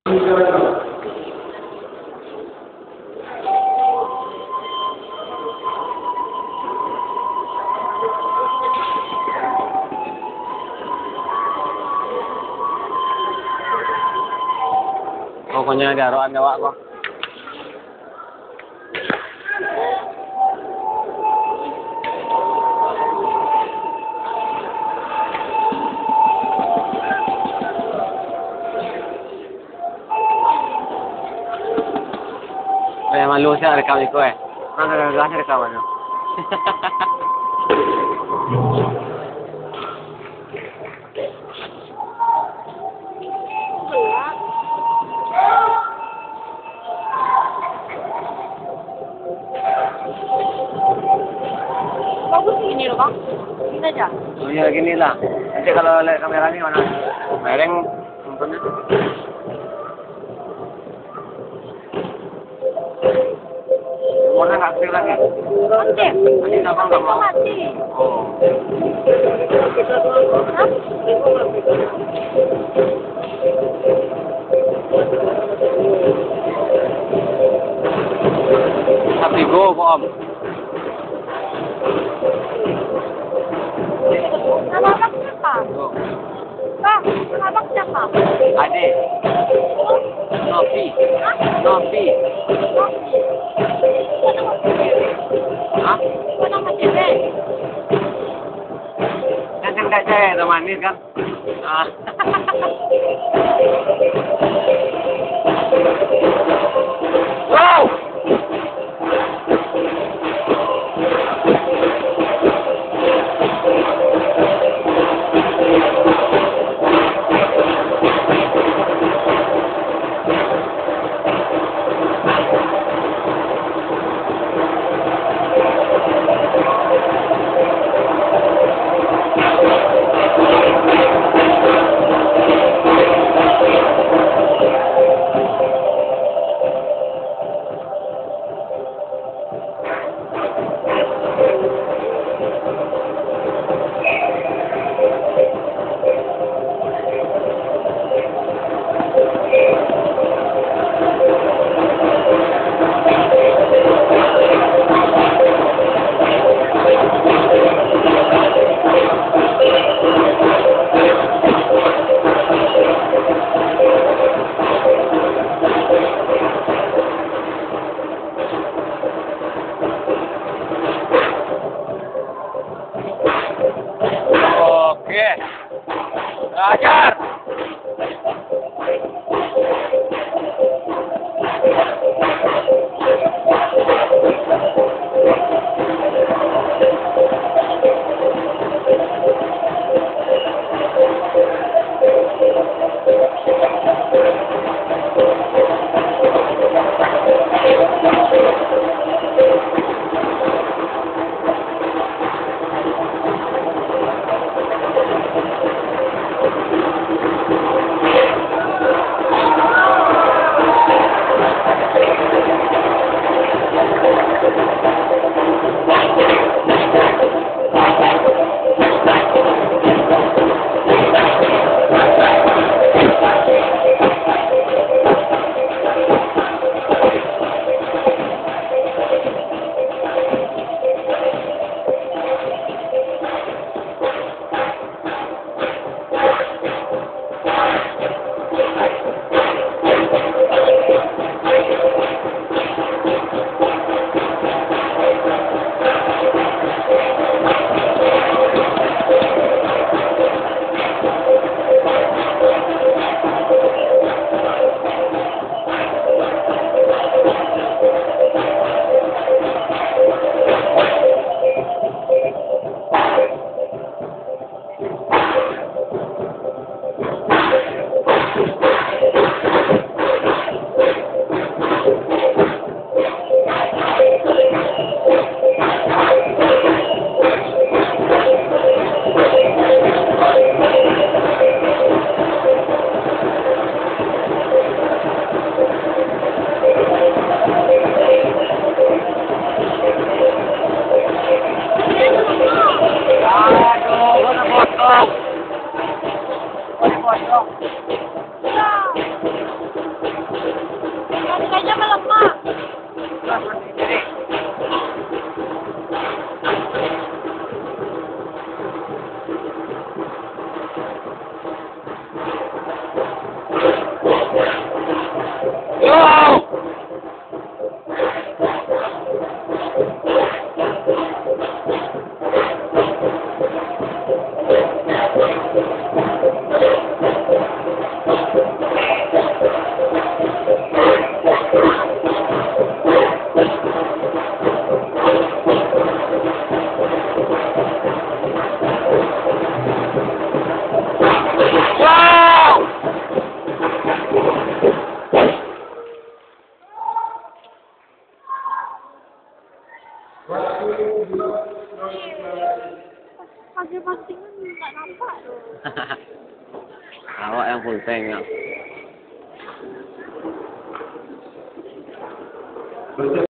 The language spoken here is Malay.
Pokoknya garoan gawak kok. Kayak malu siya rekam iko eh. Ang gagawin siya rekaman no. Bagus gini loh bang, gini aja. Oh iya gini lah. Nanti kalau lihat kamera ini mana? Mereng nontonnya. Warna nggak aktif lagi. Aktif. Ini apa nggak mau? Mati. Oh. Hah? Tapi go kok om. Nama abang siapa? Go. Bang, nama abang siapa? Ade. Novi. Novi. Hah? Kau nama cewek? Kan nggak cewek manis kan? Ah. Wow. Wow! Pancing-pancingan nggak nampak loh. Awak yang full tank ya.